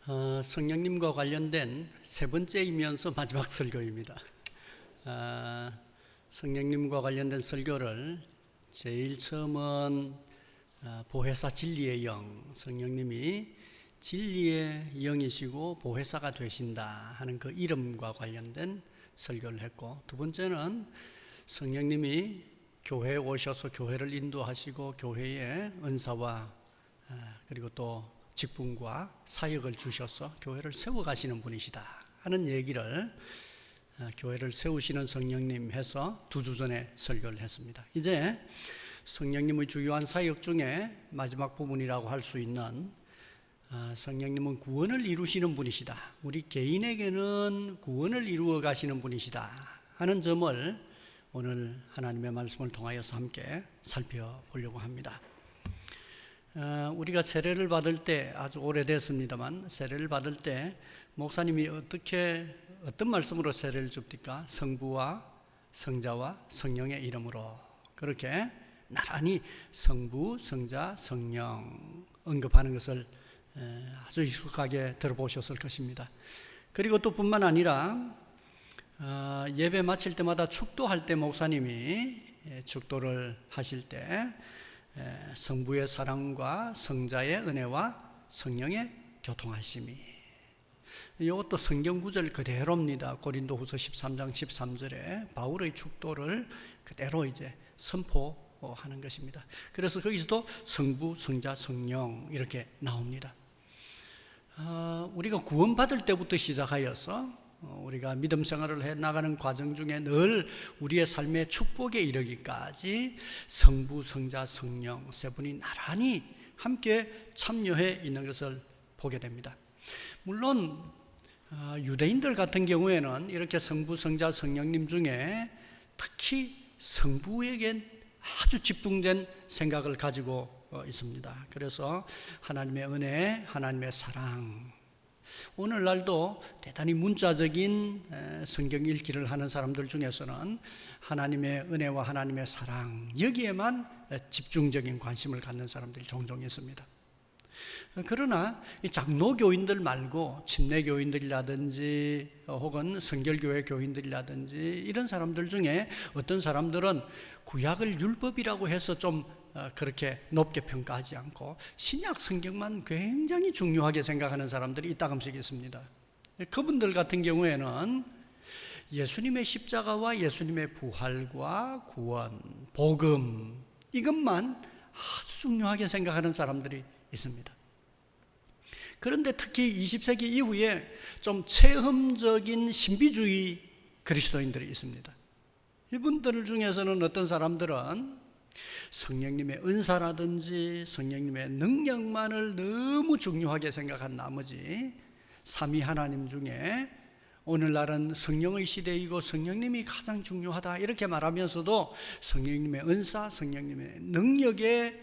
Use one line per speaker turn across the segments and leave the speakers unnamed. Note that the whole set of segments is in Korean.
성령님과 관련된 세 번째이면서 마지막 설교입니다. 성령님과 관련된 설교를 제일 처음은 보혜사 진리의 영, 성령님이 진리의 영이시고 보혜사가 되신다 하는 그 이름과 관련된 설교를 했고, 두 번째는 성령님이 교회에 오셔서 교회를 인도하시고 교회의 은사와 그리고 또 직분과 사역을 주셔서 교회를 세워가시는 분이시다 하는 얘기를 교회를 세우시는 성령님 해서 두 주 전에 설교를 했습니다. 이제 성령님의 주요한 사역 중에 마지막 부분이라고 할 수 있는 성령님은 구원을 이루시는 분이시다, 우리 개인에게는 구원을 이루어 가시는 분이시다 하는 점을 오늘 하나님의 말씀을 통하여서 함께 살펴보려고 합니다. 우리가 세례를 받을 때, 아주 오래됐습니다만 세례를 받을 때 목사님이 어떤 말씀으로 세례를 줍니까? 성부와 성자와 성령의 이름으로, 그렇게 나란히 성부, 성자, 성령 언급하는 것을 아주 익숙하게 들어보셨을 것입니다. 그리고 또 뿐만 아니라 예배 마칠 때마다 축도할 때 목사님이 축도를 하실 때 성부의 사랑과 성자의 은혜와 성령의 교통하심이, 이것도 성경 구절 그대로입니다. 고린도후서 13장 13절에 바울의 축도를 그대로 이제 선포하는 것입니다. 그래서 거기서도 성부, 성자, 성령 이렇게 나옵니다. 우리가 구원받을 때부터 시작하여서 우리가 믿음 생활을 해 나가는 과정 중에 늘 우리의 삶의 축복에 이르기까지 성부, 성자, 성령 세 분이 나란히 함께 참여해 있는 것을 보게 됩니다. 물론 유대인들 같은 경우에는 이렇게 성부, 성자, 성령님 중에 특히 성부에겐 아주 집중된 생각을 가지고 있습니다. 그래서 하나님의 은혜, 하나님의 사랑, 오늘날도 대단히 문자적인 성경 읽기를 하는 사람들 중에서는 하나님의 은혜와 하나님의 사랑, 여기에만 집중적인 관심을 갖는 사람들이 종종 있습니다. 그러나 이 장로교인들 말고 침례교인들이라든지 혹은 성결교회 교인들이라든지 이런 사람들 중에 어떤 사람들은 구약을 율법이라고 해서 좀 그렇게 높게 평가하지 않고 신약 성경만 굉장히 중요하게 생각하는 사람들이 이따금씩 있습니다. 그분들 같은 경우에는 예수님의 십자가와 예수님의 부활과 구원, 복음, 이것만 아주 중요하게 생각하는 사람들이 있습니다. 그런데 특히 20세기 이후에 좀 체험적인 신비주의 그리스도인들이 있습니다. 이분들 중에서는 어떤 사람들은 성령님의 은사라든지 성령님의 능력만을 너무 중요하게 생각한 나머지 삼위 하나님 중에 오늘날은 성령의 시대이고 성령님이 가장 중요하다 이렇게 말하면서도 성령님의 은사, 성령님의 능력에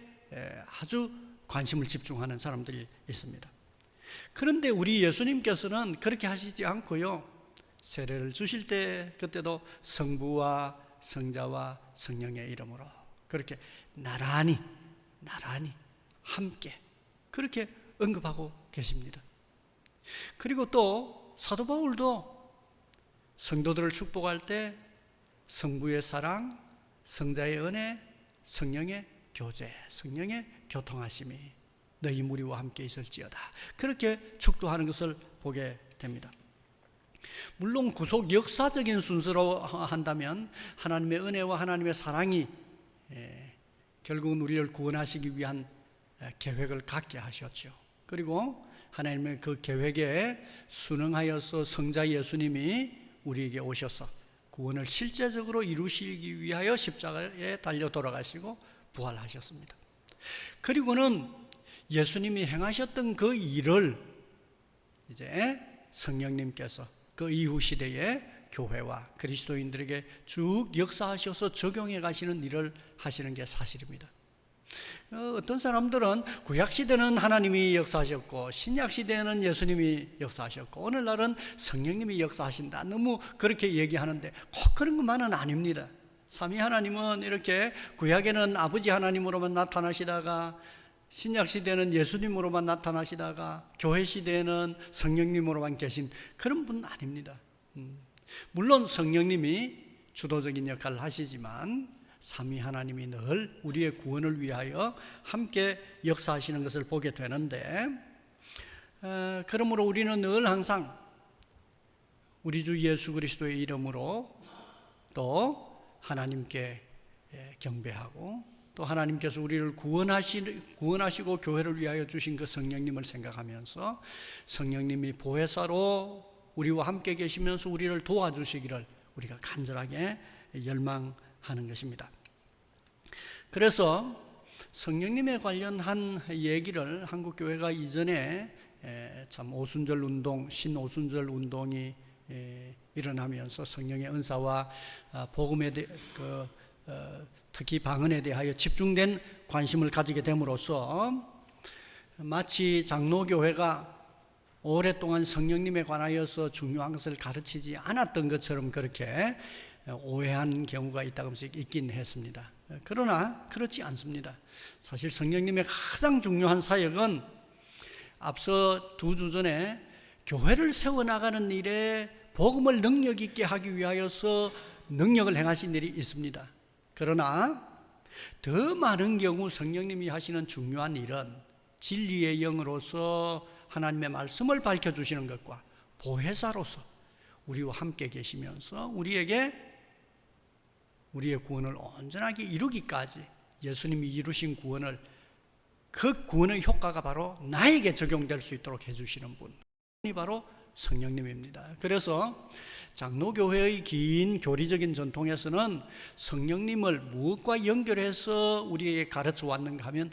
아주 관심을 집중하는 사람들이 있습니다. 그런데 우리 예수님께서는 그렇게 하시지 않고요, 세례를 주실 때 그때도 성부와 성자와 성령의 이름으로 그렇게 나란히 함께 그렇게 언급하고 계십니다. 그리고 또 사도 바울도 성도들을 축복할 때 성부의 사랑, 성자의 은혜, 성령의 교제, 성령의 교통하심이 너희 무리와 함께 있을지어다, 그렇게 축도하는 것을 보게 됩니다. 물론 구속 역사적인 순서로 한다면 하나님의 은혜와 하나님의 사랑이 결국은 우리를 구원하시기 위한 계획을 갖게 하셨죠. 그리고 하나님의 그 계획에 순응하여서 성자 예수님이 우리에게 오셔서 구원을 실제적으로 이루시기 위하여 십자가에 달려 돌아가시고 부활하셨습니다. 그리고는 예수님이 행하셨던 그 일을 이제 성령님께서 그 이후 시대에 교회와 그리스도인들에게 쭉 역사하셔서 적용해 가시는 일을 하시는 게 사실입니다. 어떤 사람들은 구약시대는 하나님이 역사하셨고 신약시대에는 예수님이 역사하셨고 오늘날은 성령님이 역사하신다, 너무 그렇게 얘기하는데 꼭 그런 것만은 아닙니다. 삼위 하나님은 이렇게 구약에는 아버지 하나님으로만 나타나시다가 신약 시대는 예수님으로만 나타나시다가 교회 시대에는 성령님으로만 계신 그런 분은 아닙니다. 물론 성령님이 주도적인 역할을 하시지만 삼위 하나님이 늘 우리의 구원을 위하여 함께 역사하시는 것을 보게 되는데, 그러므로 우리는 늘 항상 우리 주 예수 그리스도의 이름으로 또 하나님께 경배하고, 또 하나님께서 우리를 구원하시고 교회를 위하여 주신 그 성령님을 생각하면서 성령님이 보혜사로 우리와 함께 계시면서 우리를 도와주시기를 우리가 간절하게 열망하는 것입니다. 그래서 성령님에 관련한 얘기를 한국교회가 이전에 참 오순절 운동, 신오순절 운동이 일어나면서 성령의 은사와 복음에 특히 방언에 대하여 집중된 관심을 가지게 됨으로써 마치 장로교회가 오랫동안 성령님에 관하여서 중요한 것을 가르치지 않았던 것처럼 그렇게 오해한 경우가 있다고 있긴 했습니다. 그러나 그렇지 않습니다. 사실 성령님의 가장 중요한 사역은 앞서 2주 전에 교회를 세워나가는 일에 복음을 능력 있게 하기 위하여서 능력을 행하신 일이 있습니다. 그러나 더 많은 경우 성령님이 하시는 중요한 일은 진리의 영으로서 하나님의 말씀을 밝혀주시는 것과 보혜사로서 우리와 함께 계시면서 우리에게 우리의 구원을 온전하게 이루기까지 예수님이 이루신 구원을, 그 구원의 효과가 바로 나에게 적용될 수 있도록 해주시는 분이 바로 성령님입니다. 그래서 장로교회의 긴 교리적인 전통에서는 성령님을 무엇과 연결해서 우리에게 가르쳐 왔는가 하면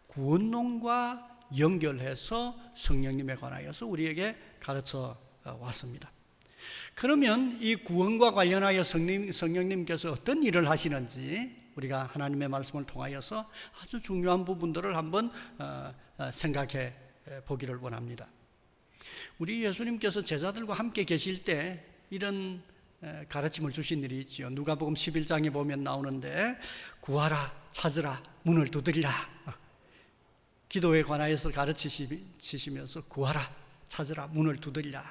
구원론과 연결해서 성령님에 관하여서 우리에게 가르쳐 왔습니다. 그러면 이 구원과 관련하여 성령님께서 어떤 일을 하시는지 우리가 하나님의 말씀을 통하여서 아주 중요한 부분들을 한번 생각해 보기를 원합니다. 우리 예수님께서 제자들과 함께 계실 때 이런 가르침을 주신 일이 있죠. 누가복음 11장에 보면 나오는데, 구하라, 찾으라, 문을 두드리라. 기도에 관하여서 가르치시면서 구하라, 찾으라, 문을 두드리라.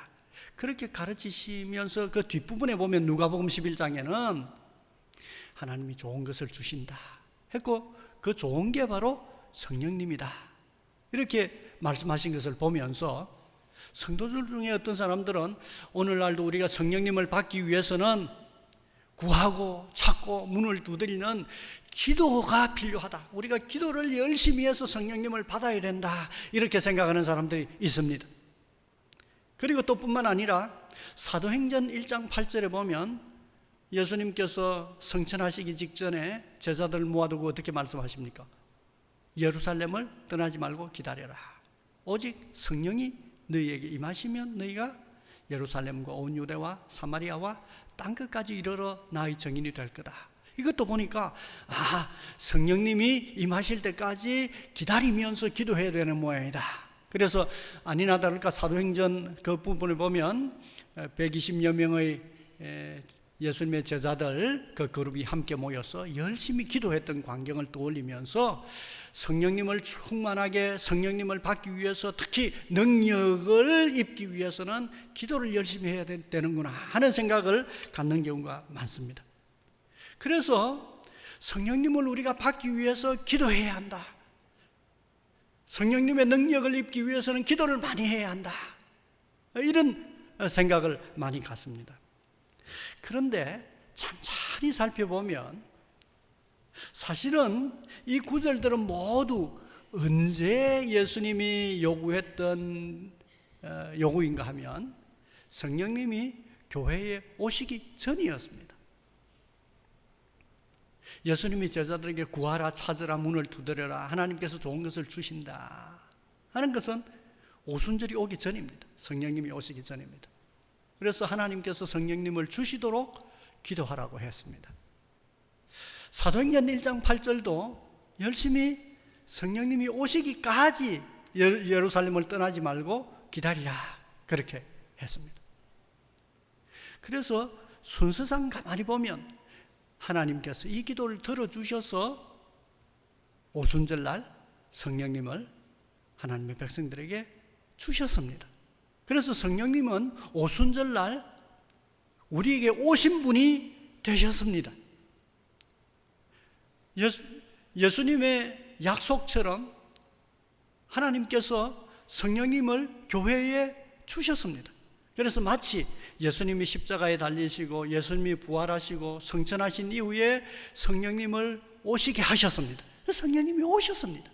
그렇게 가르치시면서 그 뒷부분에 보면 누가복음 11장에는 하나님이 좋은 것을 주신다 했고, 그 좋은 게 바로 성령님이다 이렇게 말씀하신 것을 보면서 성도들 중에 어떤 사람들은 오늘날도 우리가 성령님을 받기 위해서는 구하고 찾고 문을 두드리는 기도가 필요하다, 우리가 기도를 열심히 해서 성령님을 받아야 된다, 이렇게 생각하는 사람들이 있습니다. 그리고 또 뿐만 아니라 사도행전 1장 8절에 보면 예수님께서 성천하시기 직전에 제자들 모아두고 어떻게 말씀하십니까? 예루살렘을 떠나지 말고 기다려라. 오직 성령이 너희에게 임하시면 너희가 예루살렘과 온 유대와 사마리아와 땅끝까지 이르러 나의 증인이 될 거다. 이것도 보니까 성령님이 임하실 때까지 기다리면서 기도해야 되는 모양이다. 그래서 아니나 다를까 사도행전 그 부분을 보면 120여 명의 예수님의 제자들 그 그룹이 함께 모여서 열심히 기도했던 광경을 떠올리면서 성령님을 충만하게, 성령님을 받기 위해서 특히 능력을 입기 위해서는 기도를 열심히 해야 되는구나 하는 생각을 갖는 경우가 많습니다. 그래서 성령님을 우리가 받기 위해서 기도해야 한다, 성령님의 능력을 입기 위해서는 기도를 많이 해야 한다, 이런 생각을 많이 갖습니다. 그런데 찬찬히 살펴보면 사실은 이 구절들은 모두 언제 예수님이 요구했던 요구인가 하면 성령님이 교회에 오시기 전이었습니다. 예수님이 제자들에게 구하라, 찾으라, 문을 두드려라, 하나님께서 좋은 것을 주신다 하는 것은 오순절이 오기 전입니다. 성령님이 오시기 전입니다. 그래서 하나님께서 성령님을 주시도록 기도하라고 했습니다. 사도행전 1장 8절도 열심히 성령님이 오시기까지 예루살렘을 떠나지 말고 기다리라 그렇게 했습니다. 그래서 순서상 가만히 보면 하나님께서 이 기도를 들어주셔서 오순절날 성령님을 하나님의 백성들에게 주셨습니다. 그래서 성령님은 오순절날 우리에게 오신 분이 되셨습니다. 예수님의 약속처럼 하나님께서 성령님을 교회에 주셨습니다. 그래서 마치 예수님이 십자가에 달리시고 예수님이 부활하시고 성천하신 이후에 성령님을 오시게 하셨습니다. 성령님이 오셨습니다.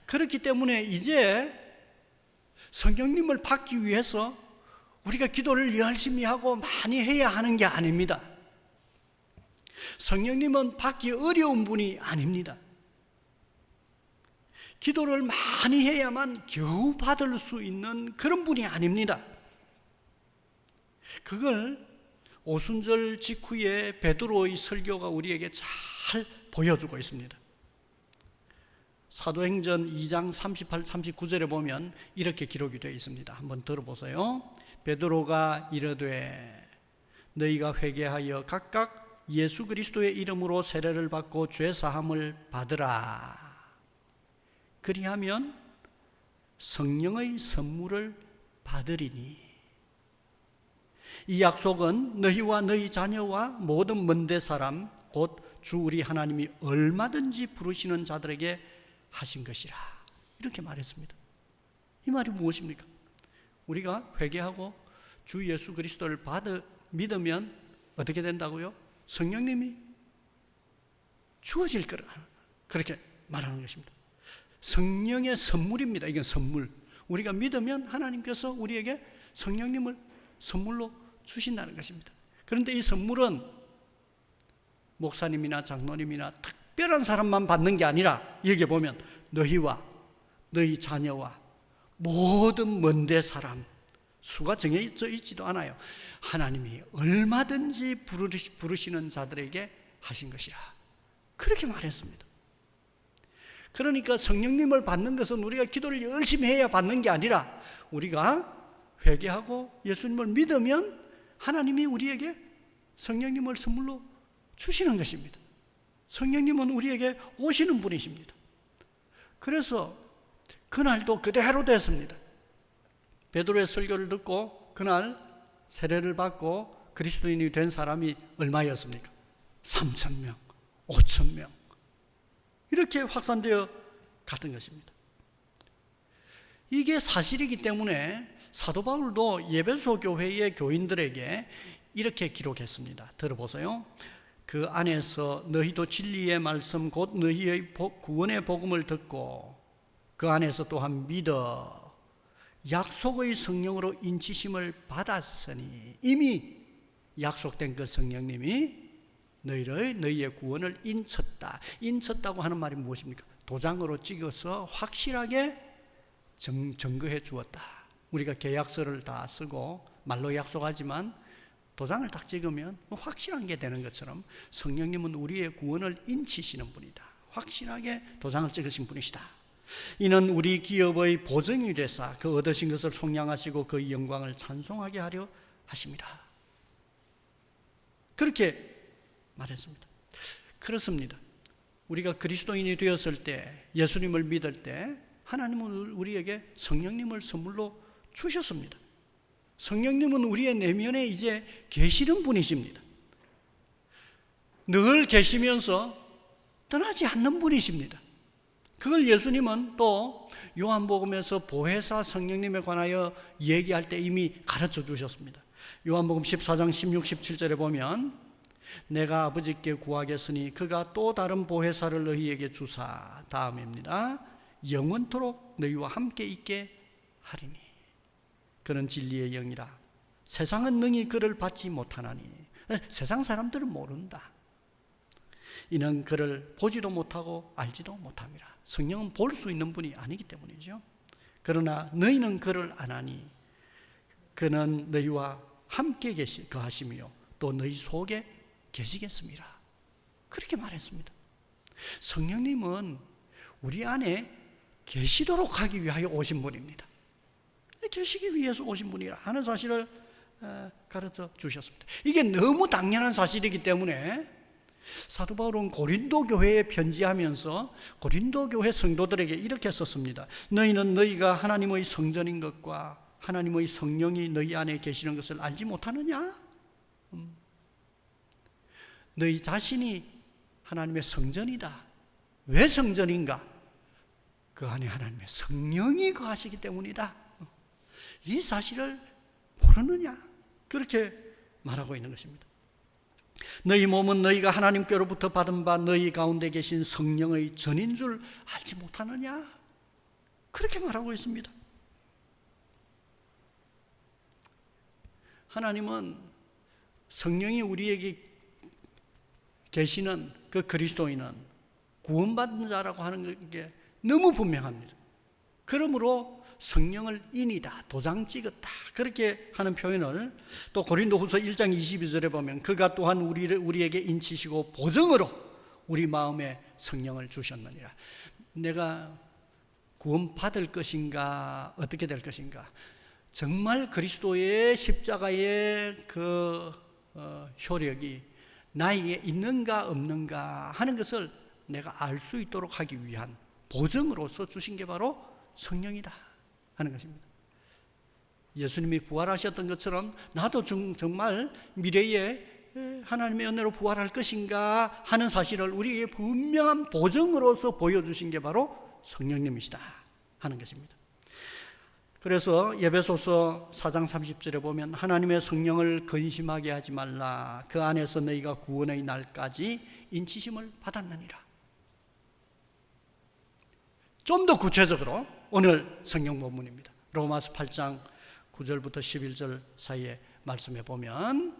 그렇기 때문에 이제 성령님을 받기 위해서 우리가 기도를 열심히 하고 많이 해야 하는 게 아닙니다. 성령님은 받기 어려운 분이 아닙니다. 기도를 많이 해야만 겨우 받을 수 있는 그런 분이 아닙니다. 그걸 오순절 직후에 베드로의 설교가 우리에게 잘 보여주고 있습니다. 사도행전 2장 38, 39절에 보면 이렇게 기록이 되어 있습니다. 한번 들어보세요. 베드로가 이르되 너희가 회개하여 각각 예수 그리스도의 이름으로 세례를 받고 죄 사함을 받으라. 그리하면 성령의 선물을 받으리니 이 약속은 너희와 너희 자녀와 모든 먼데 사람 곧 주 우리 하나님이 얼마든지 부르시는 자들에게 하신 것이라. 이렇게 말했습니다. 이 말이 무엇입니까? 우리가 회개하고 주 예수 그리스도를 믿으면 어떻게 된다고요? 성령님이 주어질 거라. 그렇게 말하는 것입니다. 성령의 선물입니다. 이건 선물. 우리가 믿으면 하나님께서 우리에게 성령님을 선물로 주신다는 것입니다. 그런데 이 선물은 목사님이나 장로님이나 특별한 사람만 받는 게 아니라 여기 보면 너희와 너희 자녀와 모든 먼데 사람, 수가 정해져 있지도 않아요. 하나님이 얼마든지 부르시는 자들에게 하신 것이라. 그렇게 말했습니다. 그러니까 성령님을 받는 것은 우리가 기도를 열심히 해야 받는 게 아니라 우리가 회개하고 예수님을 믿으면 하나님이 우리에게 성령님을 선물로 주시는 것입니다. 성령님은 우리에게 오시는 분이십니다. 그래서 그날도 그대로 됐습니다. 베드로의 설교를 듣고 그날 세례를 받고 그리스도인이 된 사람이 얼마였습니까? 3,000명, 5,000명 이렇게 확산되어 갔던 것입니다. 이게 사실이기 때문에 사도 바울도 에베소 교회의 교인들에게 이렇게 기록했습니다. 들어보세요. 그 안에서 너희도 진리의 말씀 곧 너희의 구원의 복음을 듣고 그 안에서 또한 믿어 약속의 성령으로 인치심을 받았으니 이미 약속된 그 성령님이 너희의 구원을 인쳤다고 하는 말이 무엇입니까? 도장으로 찍어서 확실하게 증거해 주었다. 우리가 계약서를 다 쓰고 말로 약속하지만 도장을 딱 찍으면 확실한 게 되는 것처럼 성령님은 우리의 구원을 인치시는 분이다. 확실하게 도장을 찍으신 분이시다. 이는 우리 기업의 보증이 되사 그 얻으신 것을 속량하시고 그 영광을 찬송하게 하려 하십니다. 그렇게 말했습니다. 그렇습니다. 우리가 그리스도인이 되었을 때, 예수님을 믿을 때 하나님은 우리에게 성령님을 선물로 주셨습니다. 성령님은 우리의 내면에 이제 계시는 분이십니다. 늘 계시면서 떠나지 않는 분이십니다. 그걸 예수님은 또 요한복음에서 보혜사 성령님에 관하여 얘기할 때 이미 가르쳐 주셨습니다. 요한복음 14장 16, 17절에 보면 내가 아버지께 구하겠으니 그가 또 다른 보혜사를 너희에게 주사, 다음입니다. 영원토록 너희와 함께 있게 하리니 그는 진리의 영이라. 세상은 능히 그를 받지 못하나니. 세상 사람들은 모른다. 이는 그를 보지도 못하고 알지도 못함이라. 성령은 볼 수 있는 분이 아니기 때문이죠. 그러나 너희는 그를 아나니 그는 너희와 함께 거하시며 또 너희 속에 계시겠습니다. 그렇게 말했습니다. 성령님은 우리 안에 계시도록 하기 위하여 오신 분입니다. 계시기 위해서 오신 분이라 하는 사실을 가르쳐 주셨습니다. 이게 너무 당연한 사실이기 때문에 사도 바울은 고린도 교회에 편지하면서 고린도 교회 성도들에게 이렇게 썼습니다. 너희는 너희가 하나님의 성전인 것과 하나님의 성령이 너희 안에 계시는 것을 알지 못하느냐? 너희 자신이 하나님의 성전이다. 왜 성전인가? 그 안에 하나님의 성령이 거하시기 때문이다. 이 사실을 모르느냐? 그렇게 말하고 있는 것입니다. 너희 몸은 너희가 하나님께로부터 받은 바 너희 가운데 계신 성령의 전인 줄 알지 못하느냐? 그렇게 말하고 있습니다. 하나님은 성령이 우리에게 계시는 그 그리스도인은 구원받은 자라고 하는 게 너무 분명합니다. 그러므로 성령을 인이다, 도장 찍었다, 그렇게 하는 표현을 또 고린도후서 1장 22절에 보면 그가 또한 우리에게 인치시고 보증으로 우리 마음에 성령을 주셨느니라. 내가 구원받을 것인가, 어떻게 될 것인가, 정말 그리스도의 십자가의 그 효력이 나에게 있는가 없는가 하는 것을 내가 알 수 있도록 하기 위한 보증으로서 주신 게 바로 성령이다 하는 것입니다. 예수님이 부활하셨던 것처럼 나도 정말 미래에 하나님의 은혜로 부활할 것인가 하는 사실을 우리에게 분명한 보증으로서 보여주신 게 바로 성령님이시다 하는 것입니다. 그래서 에베소서 4장 30절에 보면 하나님의 성령을 근심하게 하지 말라. 그 안에서 너희가 구원의 날까지 인치심을 받았느니라. 좀 더 구체적으로 오늘 성경 본문입니다. 로마서 8장 9절부터 11절 사이에 말씀해 보면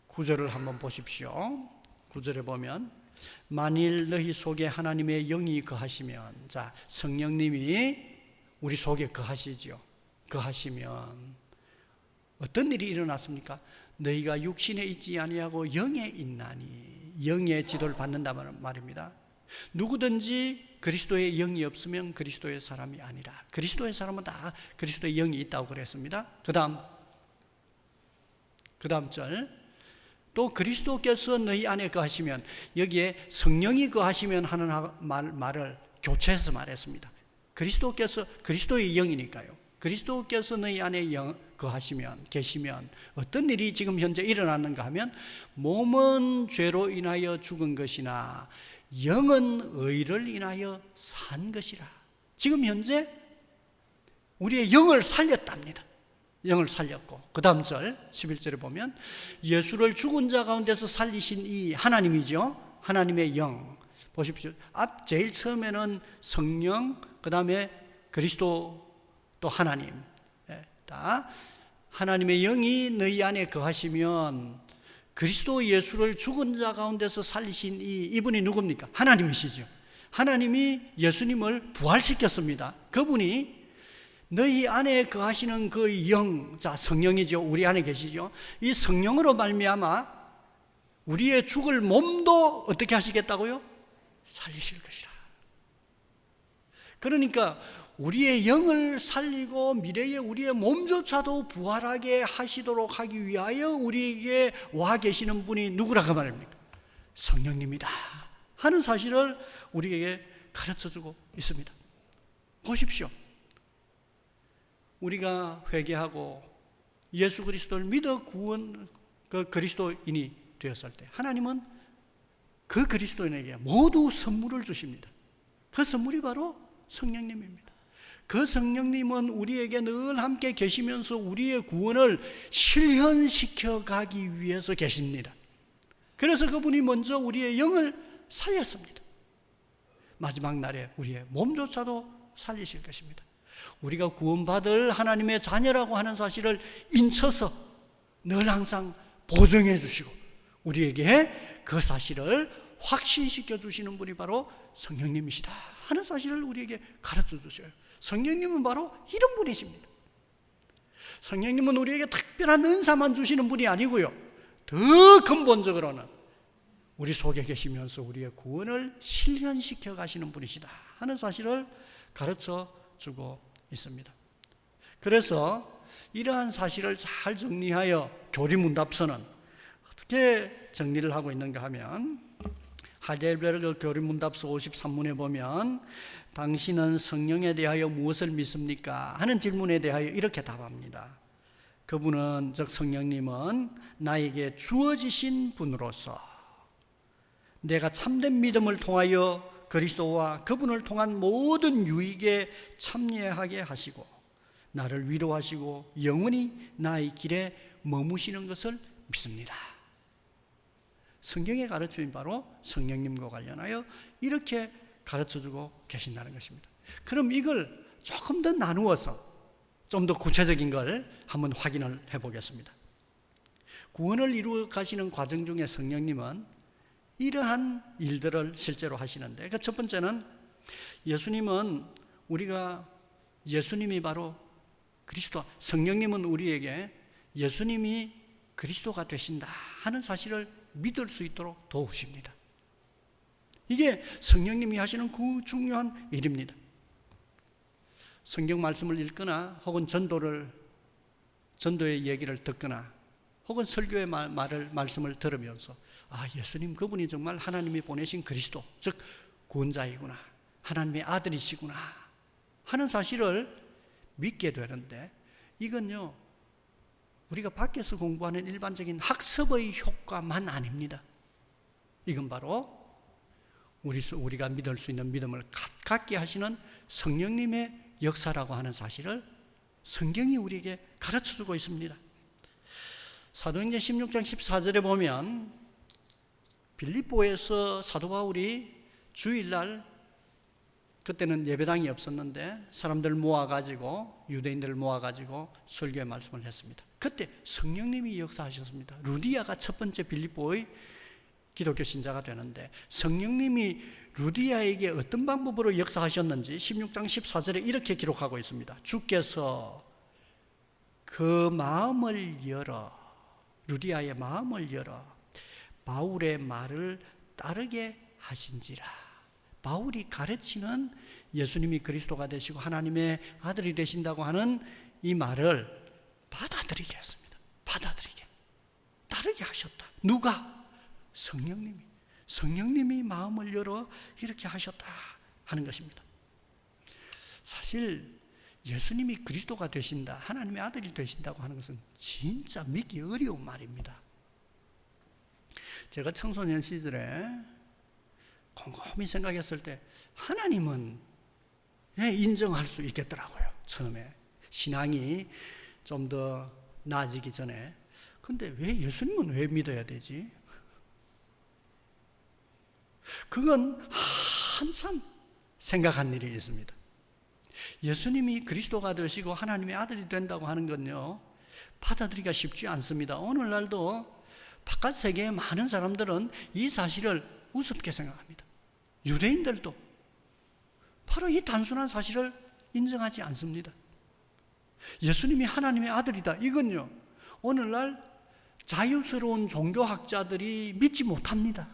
9절을 한번 보십시오. 9절에 보면 만일 너희 속에 하나님의 영이 거하시면, 자, 성령님이 우리 속에 거하시지요. 거하시면 어떤 일이 일어났습니까? 너희가 육신에 있지 아니하고 영에 있나니, 영의 지도를 받는다는 말입니다. 누구든지 그리스도의 영이 없으면 그리스도의 사람이 아니라, 그리스도의 사람은 다 그리스도의 영이 있다고 그랬습니다. 그 다음 절, 또 그리스도께서 너희 안에 거하시면, 여기에 성령이 거하시면 하는 말을 교체해서 말했습니다. 그리스도께서, 그리스도의 영이니까요. 그리스도께서 너희 안에 거하시면, 계시면 어떤 일이 지금 현재 일어났는가 하면, 몸은 죄로 인하여 죽은 것이나 영은 의를 인하여 산 것이라. 지금 현재 우리의 영을 살렸답니다. 영을 살렸고, 그 다음 절 11절에 보면 예수를 죽은 자 가운데서 살리신 이 하나님이죠. 하나님의 영 보십시오. 제일 처음에는 성령, 그 다음에 그리스도, 또 하나님. 하나님의 영이 너희 안에 거하시면 그리스도 예수를 죽은 자 가운데서 살리신 이분이 누굽니까? 하나님이시죠. 하나님이 예수님을 부활시켰습니다. 그분이 너희 안에 거하시는 그 영, 자, 성령이죠. 우리 안에 계시죠. 이 성령으로 말미암아 우리의 죽을 몸도 어떻게 하시겠다고요? 살리실 것이라. 그러니까 우리의 영을 살리고 미래에 우리의 몸조차도 부활하게 하시도록 하기 위하여 우리에게 와 계시는 분이 누구라고 말입니까? 성령님이다 하는 사실을 우리에게 가르쳐주고 있습니다. 보십시오. 우리가 회개하고 예수 그리스도를 믿어 구원, 그 그리스도인이 되었을 때 하나님은 그 그리스도인에게 모두 선물을 주십니다. 그 선물이 바로 성령님입니다. 그 성령님은 우리에게 늘 함께 계시면서 우리의 구원을 실현시켜 가기 위해서 계십니다. 그래서 그분이 먼저 우리의 영을 살렸습니다. 마지막 날에 우리의 몸조차도 살리실 것입니다. 우리가 구원받을 하나님의 자녀라고 하는 사실을 인쳐서 늘 항상 보증해 주시고 우리에게 그 사실을 확신시켜 주시는 분이 바로 성령님이시다 하는 사실을 우리에게 가르쳐 주셔요. 성령님은 바로 이런 분이십니다. 성령님은 우리에게 특별한 은사만 주시는 분이 아니고요, 더 근본적으로는 우리 속에 계시면서 우리의 구원을 실현시켜 가시는 분이시다 하는 사실을 가르쳐 주고 있습니다. 그래서 이러한 사실을 잘 정리하여 교리문답서는 어떻게 정리를 하고 있는가 하면 하델베르그 교리문답서 53문에 보면 당신은 성령에 대하여 무엇을 믿습니까? 하는 질문에 대하여 이렇게 답합니다. 그분은 즉 성령님은 나에게 주어지신 분으로서 내가 참된 믿음을 통하여 그리스도와 그분을 통한 모든 유익에 참여하게 하시고 나를 위로하시고 영원히 나의 길에 머무시는 것을 믿습니다. 성경의 가르침이 바로 성령님과 관련하여 이렇게 가르쳐주고 계신다는 것입니다. 그럼 이걸 조금 더 나누어서 좀 더 구체적인 걸 한번 확인을 해보겠습니다. 구원을 이루어 가시는 과정 중에 성령님은 이러한 일들을 실제로 하시는데, 그 첫 번째는 예수님은 예수님이 바로 그리스도, 성령님은 우리에게 예수님이 그리스도가 되신다 하는 사실을 믿을 수 있도록 도우십니다. 이게 성령님이 하시는 그 중요한 일입니다. 성경 말씀을 읽거나 혹은 전도의 얘기를 듣거나 혹은 설교의 말씀을 들으면서 예수님 그분이 정말 하나님이 보내신 그리스도, 즉 구원자이구나, 하나님의 아들이시구나 하는 사실을 믿게 되는데, 이건요 우리가 밖에서 공부하는 일반적인 학습의 효과만 아닙니다. 이건 바로 우리가 믿을 수 있는 믿음을 갖게 하시는 성령님의 역사라고 하는 사실을 성경이 우리에게 가르쳐주고 있습니다. 사도행전 16장 14절에 보면 빌립보에서 사도 바울이 주일날, 그때는 예배당이 없었는데 사람들 모아가지고, 유대인들을 모아가지고 설교의 말씀을 했습니다. 그때 성령님이 역사하셨습니다. 루디아가 첫 번째 빌립보의 기독교 신자가 되는데, 성령님이 루디아에게 어떤 방법으로 역사하셨는지 16장 14절에 이렇게 기록하고 있습니다. 주께서 그 마음을 열어, 루디아의 마음을 열어 바울의 말을 따르게 하신지라. 바울이 가르치는 예수님이 그리스도가 되시고 하나님의 아들이 되신다고 하는 이 말을 받아들이게 했습니다. 받아들이게, 따르게 하셨다. 누가? 성령님이 마음을 열어 이렇게 하셨다 하는 것입니다. 사실 예수님이 그리스도가 되신다, 하나님의 아들이 되신다고 하는 것은 진짜 믿기 어려운 말입니다. 제가 청소년 시절에 곰곰이 생각했을 때 하나님은 인정할 수 있겠더라고요. 처음에 신앙이 좀 더 나아지기 전에. 근데 왜 예수님은 왜 믿어야 되지? 그건 한참 생각한 일이 있습니다. 예수님이 그리스도가 되시고 하나님의 아들이 된다고 하는 건요 받아들이기가 쉽지 않습니다. 오늘날도 바깥 세계의 많은 사람들은 이 사실을 우습게 생각합니다. 유대인들도 바로 이 단순한 사실을 인정하지 않습니다. 예수님이 하나님의 아들이다, 이건요 오늘날 자유스러운 종교학자들이 믿지 못합니다.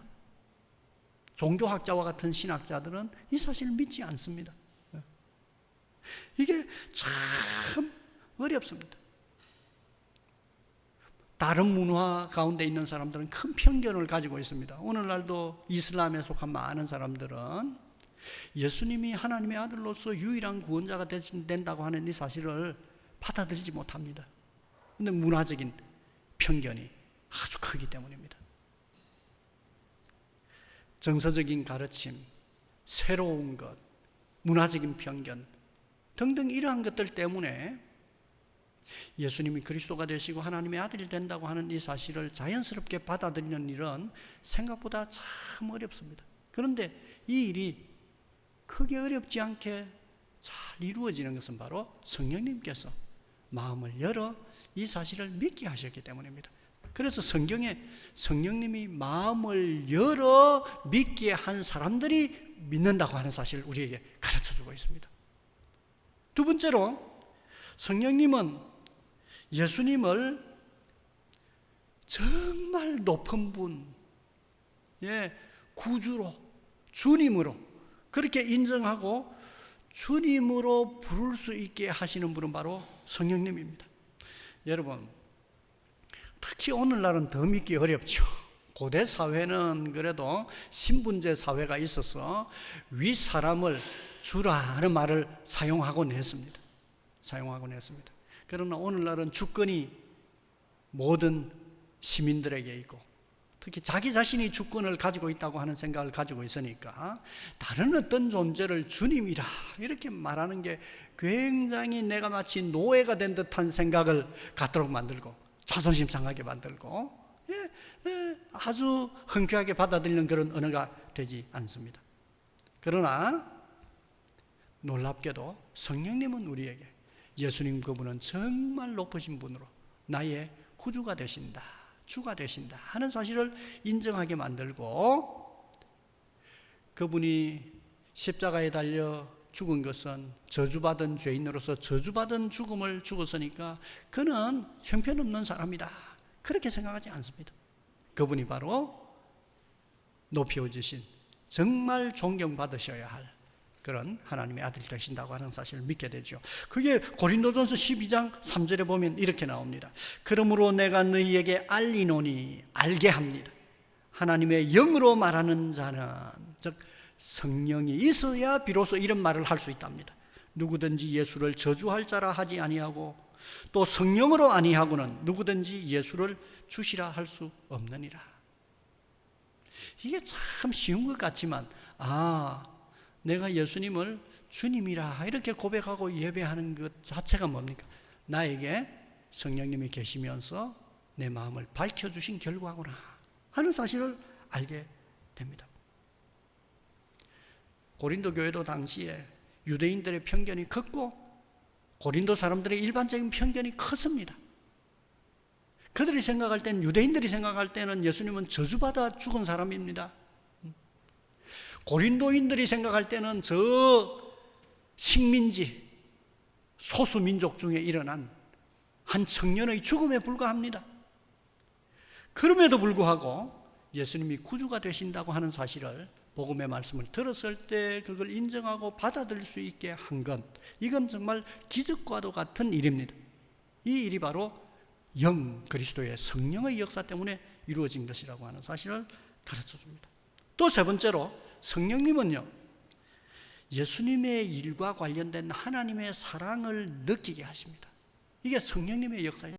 종교학자와 같은 신학자들은 이 사실을 믿지 않습니다. 이게 참 어렵습니다. 다른 문화 가운데 있는 사람들은 큰 편견을 가지고 있습니다. 오늘날도 이슬람에 속한 많은 사람들은 예수님이 하나님의 아들로서 유일한 구원자가 된다고 하는 이 사실을 받아들이지 못합니다. 그런데 문화적인 편견이 아주 크기 때문입니다. 정서적인 가르침, 새로운 것, 문화적인 편견 등등 이러한 것들 때문에 예수님이 그리스도가 되시고 하나님의 아들이 된다고 하는 이 사실을 자연스럽게 받아들이는 일은 생각보다 참 어렵습니다. 그런데 이 일이 크게 어렵지 않게 잘 이루어지는 것은 바로 성령님께서 마음을 열어 이 사실을 믿게 하셨기 때문입니다. 그래서 성경에 성령님이 마음을 열어 믿게 한 사람들이 믿는다고 하는 사실을 우리에게 가르쳐주고 있습니다. 두 번째로 성령님은 예수님을 정말 높은 분, 구주로, 주님으로 그렇게 인정하고 주님으로 부를 수 있게 하시는 분은 바로 성령님입니다. 여러분, 특히 오늘날은 더 믿기 어렵죠. 고대 사회는 그래도 신분제 사회가 있어서 윗사람을 주라 하는 말을 사용하곤 했습니다. 그러나 오늘날은 주권이 모든 시민들에게 있고, 특히 자기 자신이 주권을 가지고 있다고 하는 생각을 가지고 있으니까 다른 어떤 존재를 주님이라 이렇게 말하는 게 굉장히 내가 마치 노예가 된 듯한 생각을 갖도록 만들고, 자존심 상하게 만들고, 아주 흔쾌하게 받아들이는 그런 언어가 되지 않습니다. 그러나 놀랍게도 성령님은 우리에게 예수님 그분은 정말 높으신 분으로 나의 구주가 되신다, 주가 되신다 하는 사실을 인정하게 만들고, 그분이 십자가에 달려 죽은 것은 저주받은 죄인으로서 저주받은 죽음을 죽었으니까 그는 형편없는 사람이다, 그렇게 생각하지 않습니다. 그분이 바로 높이 오지신, 정말 존경받으셔야 할 그런 하나님의 아들이 되신다고 하는 사실을 믿게 되죠. 그게 고린도전서 12장 3절에 보면 이렇게 나옵니다. 그러므로 내가 너희에게 알리노니, 알게 합니다. 하나님의 영으로 말하는 자는, 즉 성령이 있어야 비로소 이런 말을 할 수 있답니다. 누구든지 예수를 저주할 자라 하지 아니하고 또 성령으로 아니하고는 누구든지 예수를 주시라 할 수 없느니라. 이게 참 쉬운 것 같지만, 내가 예수님을 주님이라 이렇게 고백하고 예배하는 것 자체가 뭡니까? 나에게 성령님이 계시면서 내 마음을 밝혀주신 결과구나 하는 사실을 알게 됩니다. 고린도 교회도 당시에 유대인들의 편견이 컸고 고린도 사람들의 일반적인 편견이 컸습니다. 그들이 생각할 때는, 유대인들이 생각할 때는 예수님은 저주받아 죽은 사람입니다. 고린도인들이 생각할 때는 저 식민지 소수민족 중에 일어난 한 청년의 죽음에 불과합니다. 그럼에도 불구하고 예수님이 구주가 되신다고 하는 사실을, 복음의 말씀을 들었을 때 그걸 인정하고 받아들일 수 있게 한 것, 이건 정말 기적과도 같은 일입니다. 이 일이 바로 그리스도의 성령의 역사 때문에 이루어진 것이라고 하는 사실을 가르쳐 줍니다. 또 세 번째로, 성령님은요, 예수님의 일과 관련된 하나님의 사랑을 느끼게 하십니다. 이게 성령님의 역사예요.